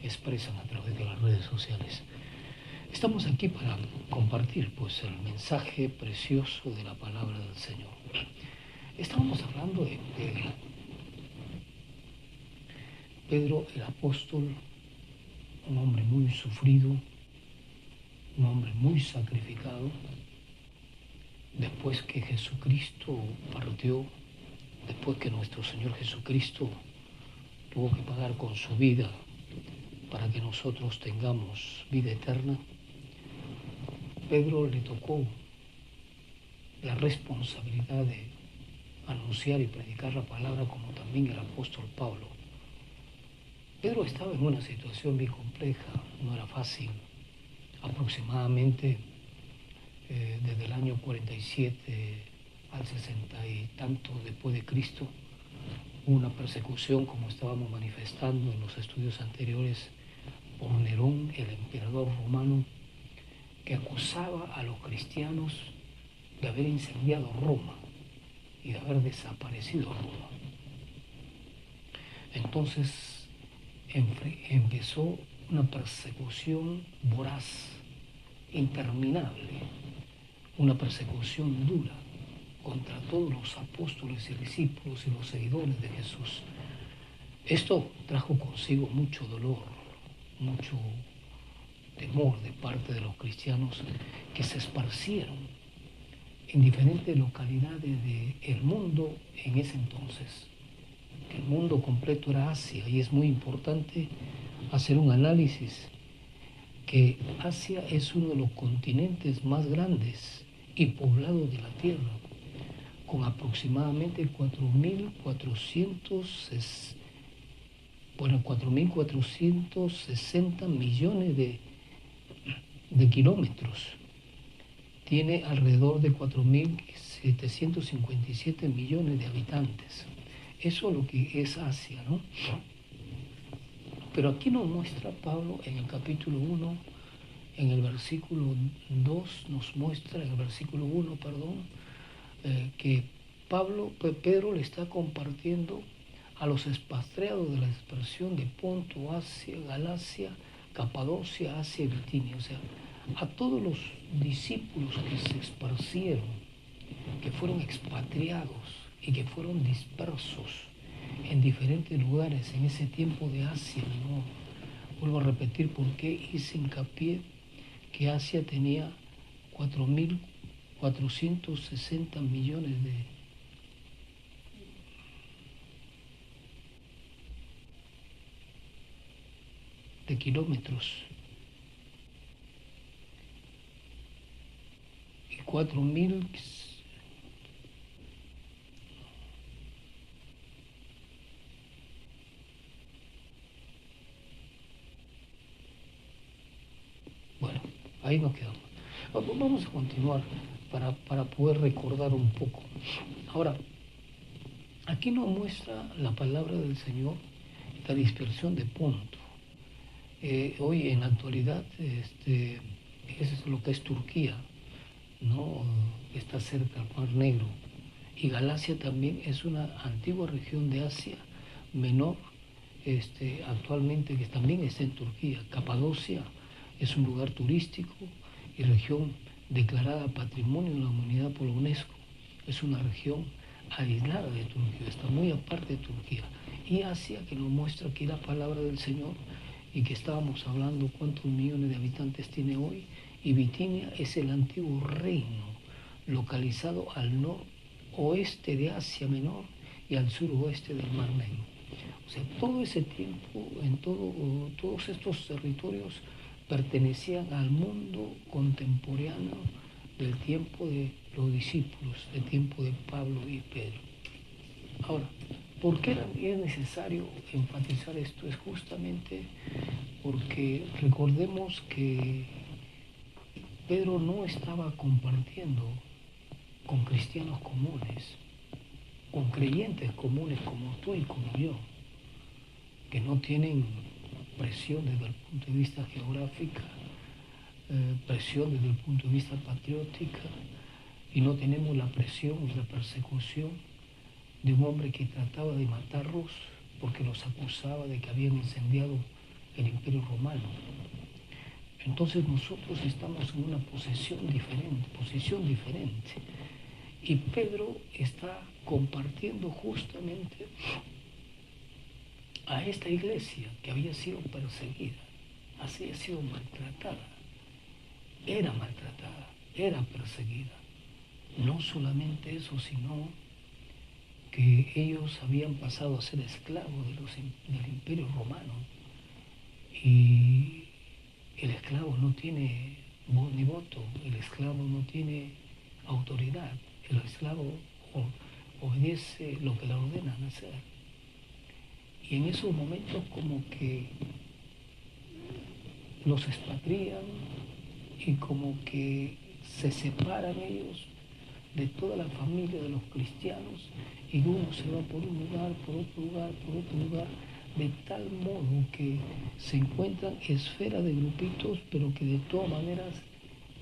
que expresan a través de las redes sociales. Estamos aquí para compartir pues el mensaje precioso de la palabra del Señor. Estábamos hablando de Pedro. Pedro el apóstol, un hombre muy sufrido, un hombre muy sacrificado. Después que Jesucristo partió, después que nuestro Señor Jesucristo tuvo que pagar con su vida para que nosotros tengamos vida eterna, Pedro le tocó la responsabilidad de anunciar y predicar la palabra, como también el apóstol Pablo. Pedro estaba en una situación bien compleja, no era fácil. Aproximadamente desde el año 47 al 60 y tanto después de Cristo, una persecución, como estábamos manifestando en los estudios anteriores, por Nerón, el emperador romano, que acusaba a los cristianos de haber incendiado Roma y de haber desaparecido Roma. Entonces empezó una persecución voraz, interminable, una persecución dura contra todos los apóstoles y discípulos y los seguidores de Jesús. Esto trajo consigo mucho dolor, mucho temor de parte de los cristianos que se esparcieron en diferentes localidades del mundo en ese entonces. El mundo completo era Asia, y es muy importante hacer un análisis que Asia es uno de los continentes más grandes y poblados de la Tierra, con aproximadamente 4.460 millones de kilómetros. Tiene alrededor de 4.757 millones de habitantes. Eso es lo que es Asia, ¿no? Pero aquí nos muestra Pablo en el capítulo 1, en el versículo 2, nos muestra en el versículo 1, que Pedro le está compartiendo a los expatriados de la dispersión de Ponto, Asia, Galacia, Capadocia, Asia y Bitinia. O sea, a todos los discípulos que se esparcieron, que fueron expatriados y que fueron dispersos en diferentes lugares en ese tiempo de Asia, ¿no? Vuelvo a repetir por qué hice hincapié que Asia tenía 4.460 millones de kilómetros y 4.000. Bueno, ahí nos quedamos. Vamos a continuar para poder recordar un poco. Ahora, aquí nos muestra la palabra del Señor, la dispersión de Ponto. Hoy en la actualidad, eso es lo que es Turquía, ¿no? Está cerca del Mar Negro. Y Galacia también es una antigua región de Asia Menor, actualmente que también está en Turquía. Capadocia es un lugar turístico y región declarada Patrimonio de la Humanidad por la UNESCO. Es una región aislada de Turquía, está muy aparte de Turquía. Y Asia, que nos muestra aquí la palabra del Señor, y que estábamos hablando cuántos millones de habitantes tiene hoy, y Bitinia es el antiguo reino localizado al noroeste de Asia Menor y al suroeste del Mar Negro. O sea, todo ese tiempo, todos estos territorios pertenecían al mundo contemporáneo del tiempo de los discípulos, del tiempo de Pablo y Pedro. Ahora, ¿por qué es necesario enfatizar esto? Es justamente porque recordemos que Pedro no estaba compartiendo con cristianos comunes, con creyentes comunes como tú y como yo, que no tienen presión desde el punto de vista geográfico, presión desde el punto de vista patriótico, y no tenemos la presión y la persecución de un hombre que trataba de matarlos porque los acusaba de que habían incendiado el Imperio Romano. Entonces nosotros estamos en una posición diferente. Y Pedro está compartiendo justamente a esta iglesia que había sido perseguida, había sido maltratada, era perseguida. No solamente eso, sino que ellos habían pasado a ser esclavos del Imperio Romano. Y el esclavo no tiene voz ni voto, el esclavo no tiene autoridad, el esclavo obedece lo que le ordenan hacer. Y en esos momentos como que los expatrian y como que se separan ellos de toda la familia de los cristianos y uno se va por un lugar, por otro lugar, por otro lugar, de tal modo que se encuentran esferas de grupitos, pero que de todas maneras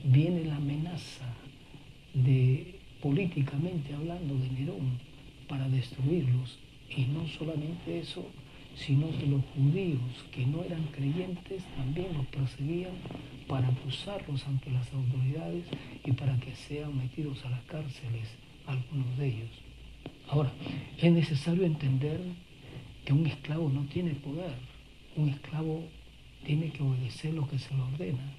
viene la amenaza de, políticamente hablando, de Nerón para destruirlos. Y no solamente eso, sino que los judíos que no eran creyentes también los perseguían para acusarlos ante las autoridades y para que sean metidos a las cárceles algunos de ellos. Ahora, es necesario entender que un esclavo no tiene poder, un esclavo tiene que obedecer lo que se le ordena.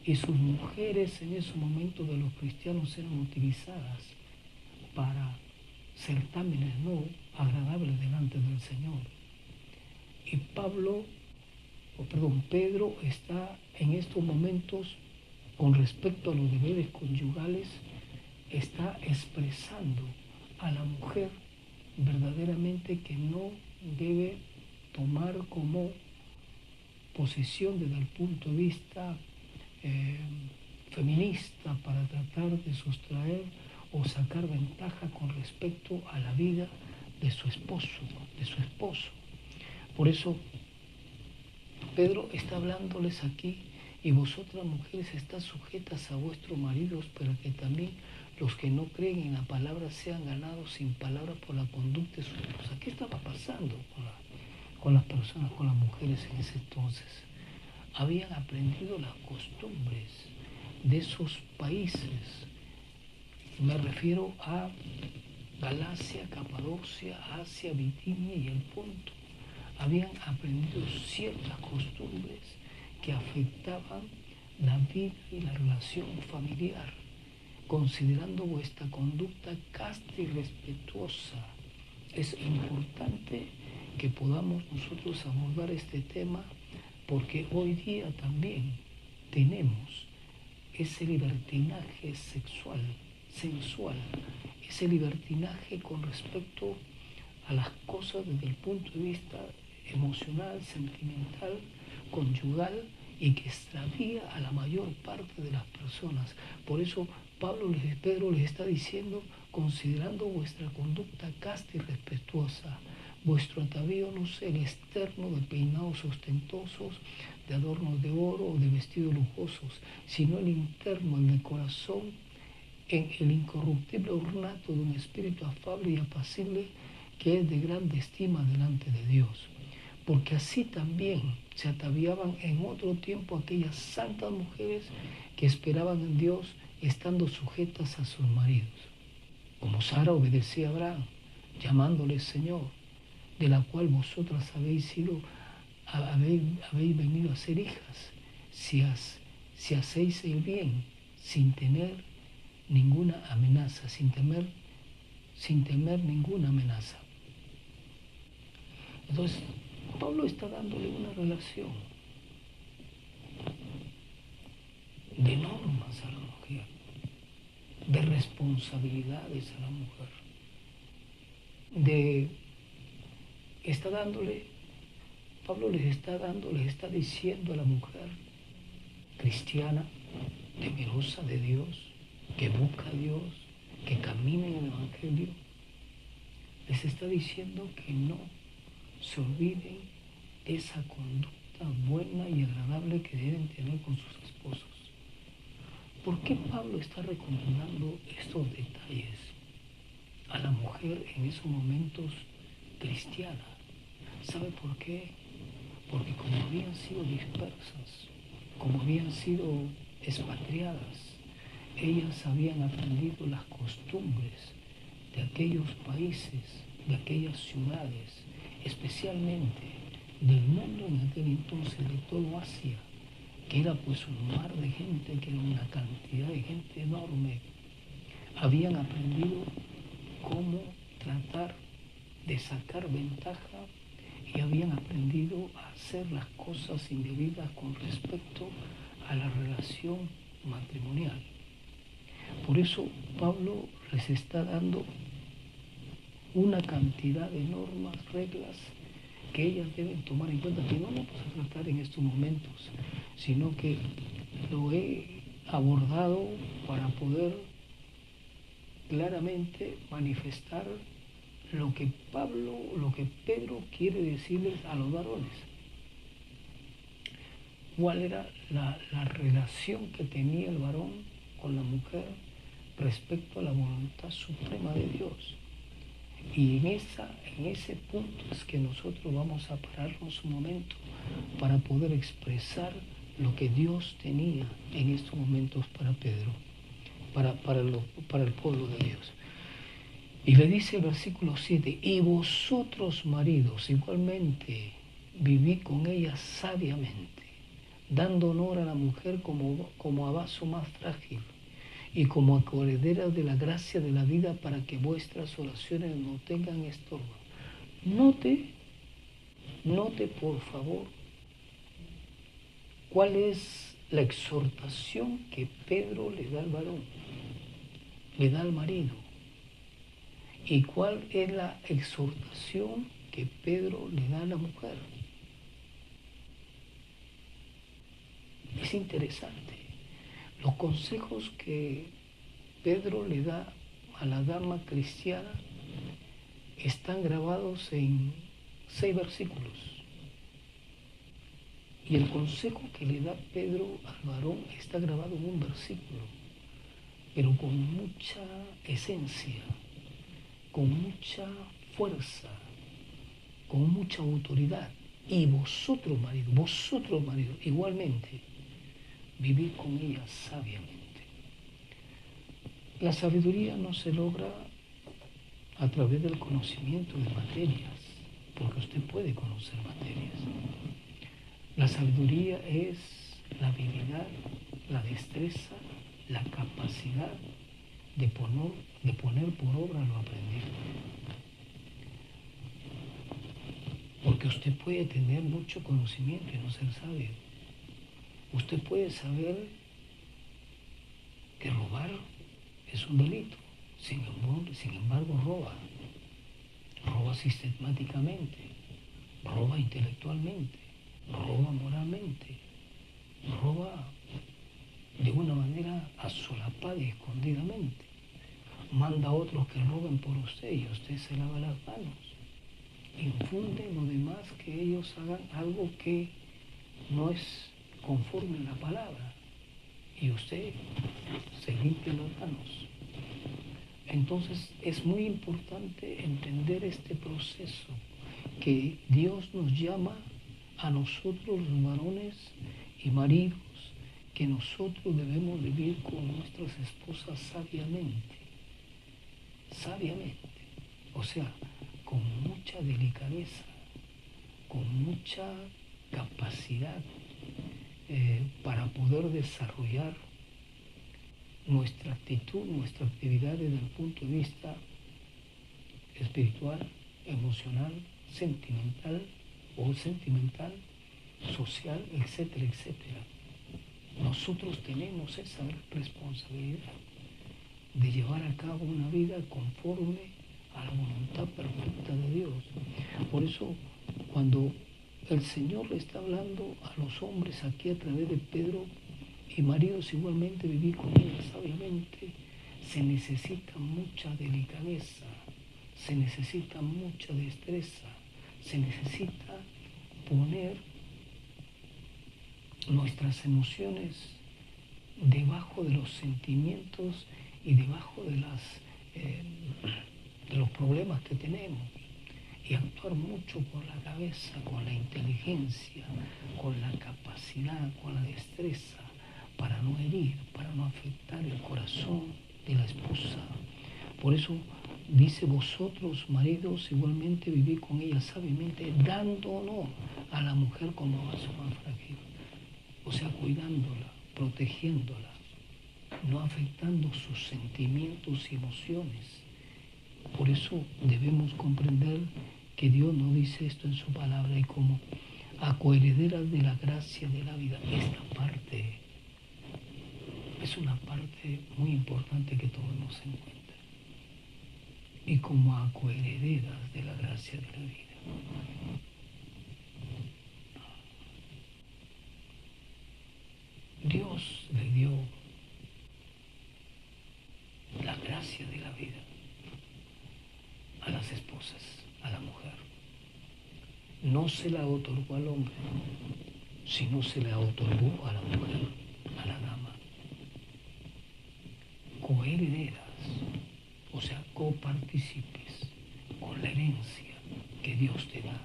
Y sus mujeres en esos momentos de los cristianos eran utilizadas para certámenes no agradables delante del Señor. Y Pedro está en estos momentos, con respecto a los deberes conyugales, está expresando a la mujer verdaderamente que no debe tomar como posición desde el punto de vista feminista para tratar de sustraer o sacar ventaja con respecto a la vida de su esposo. Por eso Pedro está hablándoles aquí: y vosotras mujeres estás sujetas a vuestros maridos, pero que también los que no creen en la palabra sean ganados sin palabra por la conducta de su esposa. ¿Qué estaba pasando con las personas, con las mujeres en ese entonces? Habían aprendido las costumbres de esos países. Me refiero a Galacia, Capadocia, Asia, Bitinia y el Ponto. Habían aprendido ciertas costumbres que afectaban la vida y la relación familiar, considerando vuestra conducta casta y respetuosa. Es importante que podamos nosotros abordar este tema, porque hoy día también tenemos ese libertinaje sensual, ese libertinaje con respecto a las cosas desde el punto de vista emocional, sentimental, conyugal, y que extravía a la mayor parte de las personas. Por eso Pedro les está diciendo: considerando vuestra conducta casta y respetuosa, vuestro atavío no sea el externo de peinados ostentosos, de adornos de oro o de vestidos lujosos, sino el interno, el de corazón, en el incorruptible ornato de un espíritu afable y apacible, que es de grande estima delante de Dios. Porque así también se ataviaban en otro tiempo aquellas santas mujeres que esperaban en Dios, estando sujetas a sus maridos. Como Sara obedecía a Abraham, llamándole Señor, de la cual vosotras habéis venido a ser hijas, si hacéis el bien, sin temer ninguna amenaza, sin temer ninguna amenaza. Entonces, Pablo está dándole una relación de normas a la mujer, de responsabilidades a la mujer, Pablo les está diciendo a la mujer cristiana, temerosa de Dios, que busca a Dios, que camina en el Evangelio, les está diciendo que no se olviden de esa conducta buena y agradable que deben tener con sus esposos. ¿Por qué Pablo está recomendando estos detalles a la mujer en esos momentos cristiana? ¿Sabe por qué? porque como habían sido dispersas, como habían sido expatriadas, ellas habían aprendido las costumbres de aquellos países, de aquellas ciudades, especialmente del mundo en aquel entonces, de todo Asia, que era pues un mar de gente, que era una cantidad de gente enorme. Habían aprendido cómo tratar de sacar ventaja y habían aprendido a hacer las cosas indebidas con respecto a la relación matrimonial. Por eso Pablo les está dando una cantidad de normas, reglas que ellas deben tomar en cuenta, que no vamos a tratar en estos momentos, sino que lo he abordado para poder claramente manifestar lo que Pedro quiere decirles a los varones. ¿Cuál era la relación que tenía el varón con la mujer respecto a la voluntad suprema de Dios? Y en ese punto es que nosotros vamos a pararnos un momento para poder expresar lo que Dios tenía en estos momentos para Pedro, para el pueblo de Dios. Y le dice el versículo 7, y vosotros maridos igualmente vivid con ella sabiamente, dando honor a la mujer como a vaso más frágil y como acoheredera de la gracia de la vida, para que vuestras oraciones no tengan estorbo. Note por favor cuál es la exhortación que Pedro le da al varón, le da al marido, y cuál es la exhortación que Pedro le da a la mujer. Es interesante. Los consejos que Pedro le da a la dama cristiana están grabados en 6 versículos. Y el consejo que le da Pedro al varón está grabado en un versículo, pero con mucha esencia, con mucha fuerza, con mucha autoridad. Y vosotros, maridos, igualmente, vivid con ella sabiamente. La sabiduría no se logra a través del conocimiento de materias, porque usted puede conocer materias. La sabiduría es la habilidad, la destreza, la capacidad de poner por obra lo aprendido. Porque usted puede tener mucho conocimiento y no ser sabio. Usted puede saber que robar es un delito, sin embargo roba sistemáticamente, roba intelectualmente, roba moralmente, roba de una manera asolapada y escondidamente. Manda a otros que roben por usted y usted se lava las manos. Infunde lo demás que ellos hagan algo que no es conforme a la palabra y usted se limpia las manos. Entonces es muy importante entender este proceso que Dios nos llama a nosotros los varones y maridos, que nosotros debemos vivir con nuestras esposas sabiamente, o sea, con mucha delicadeza, con mucha capacidad para poder desarrollar nuestra actitud, nuestra actividad desde el punto de vista espiritual, emocional, sentimental, social, etcétera, etcétera. Nosotros tenemos esa responsabilidad de llevar a cabo una vida conforme a la voluntad perfecta de Dios. Por eso, cuando el Señor le está hablando a los hombres aquí a través de Pedro, y maridos igualmente vivir con ella sabiamente, se necesita mucha delicadeza, se necesita mucha destreza, se necesita poner nuestras emociones debajo de los sentimientos y debajo de los problemas que tenemos. y actuar mucho con la cabeza, con la inteligencia, con la capacidad, con la destreza, para no herir, para no afectar el corazón de la esposa. Por eso dice: vosotros, maridos, igualmente vivid con ella sabiamente, dando honor a la mujer como a su más frágil. O sea, cuidándola, protegiéndola, no afectando sus sentimientos y emociones. Por eso debemos comprender que Dios nos dice esto en su palabra, y como a coherederas de la gracia de la vida. Esta parte es una parte muy importante que tomemos en cuenta. Y como a coherederas de la gracia de la vida. Dios le dio la gracia de la vida a las esposas, a la mujer. No se la otorgó al hombre, sino se la otorgó a la mujer, a la dama. Coherederas, o sea, copartícipes con la herencia que Dios te da.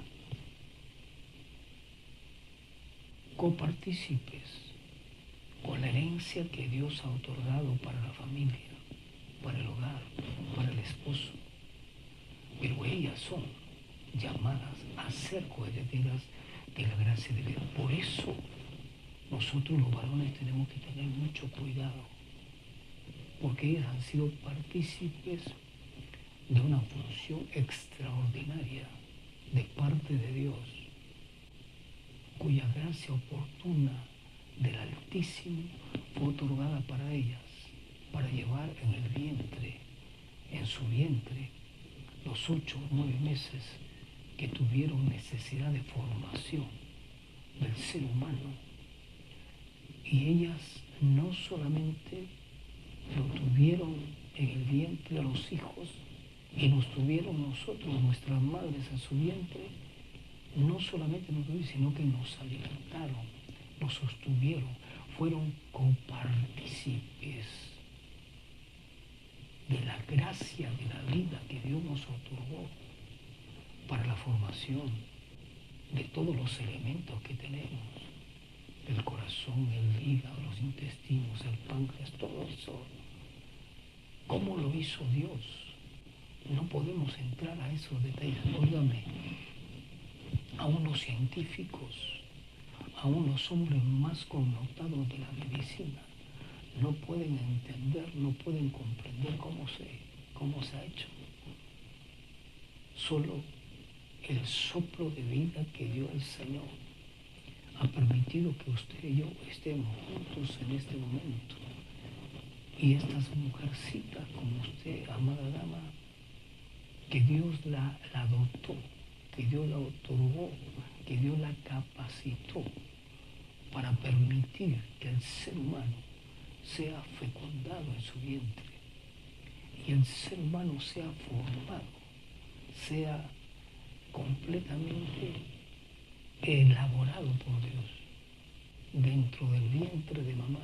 Copartícipes con la herencia que Dios ha otorgado para la familia, para el hogar, para el esposo. Pero ellas son llamadas a ser coherederas de la gracia de Dios. Por eso nosotros los varones tenemos que tener mucho cuidado, porque ellas han sido partícipes de una función extraordinaria de parte de Dios, cuya gracia oportuna del Altísimo fue otorgada para ellas, para llevar en el vientre, en su vientre, los 8 o 9 meses que tuvieron necesidad de formación del ser humano. Y ellas no solamente lo tuvieron en el vientre de los hijos, y nos tuvieron nosotros, nuestras madres, en su vientre, no solamente nos tuvieron, sino que nos alimentaron, nos sostuvieron, fueron copartícipes de la gracia de la vida que Dios nos otorgó para la formación de todos los elementos que tenemos, el corazón, el hígado, los intestinos, el páncreas, todo eso. ¿Cómo lo hizo Dios? No podemos entrar a esos detalles. Óigame, aún los científicos, aún los hombres más connotados de la medicina, no pueden entender, no pueden comprender cómo se ha hecho. Solo el soplo de vida que dio el Señor ha permitido que usted y yo estemos juntos en este momento. Y estas mujercitas como usted, amada dama, que Dios la dotó, que Dios la otorgó, que Dios la capacitó para permitir que el ser humano sea fecundado en su vientre y el ser humano sea formado, sea completamente elaborado por Dios dentro del vientre de mamá.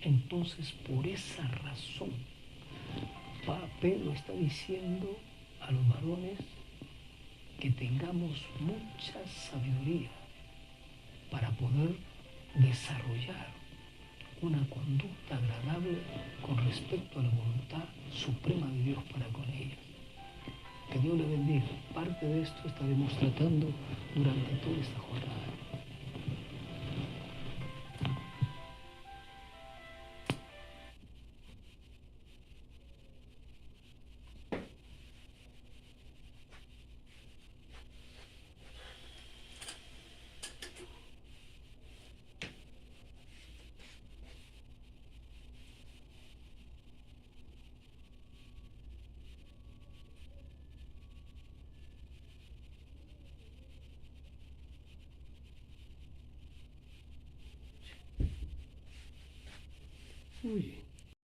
Entonces, por esa razón, Pedro está diciendo a los varones que tengamos mucha sabiduría para poder desarrollar una conducta agradable con respecto a la voluntad suprema de Dios para con ellas. Que Dios le bendiga. Parte de esto estaremos tratando durante toda esta jornada. Uy.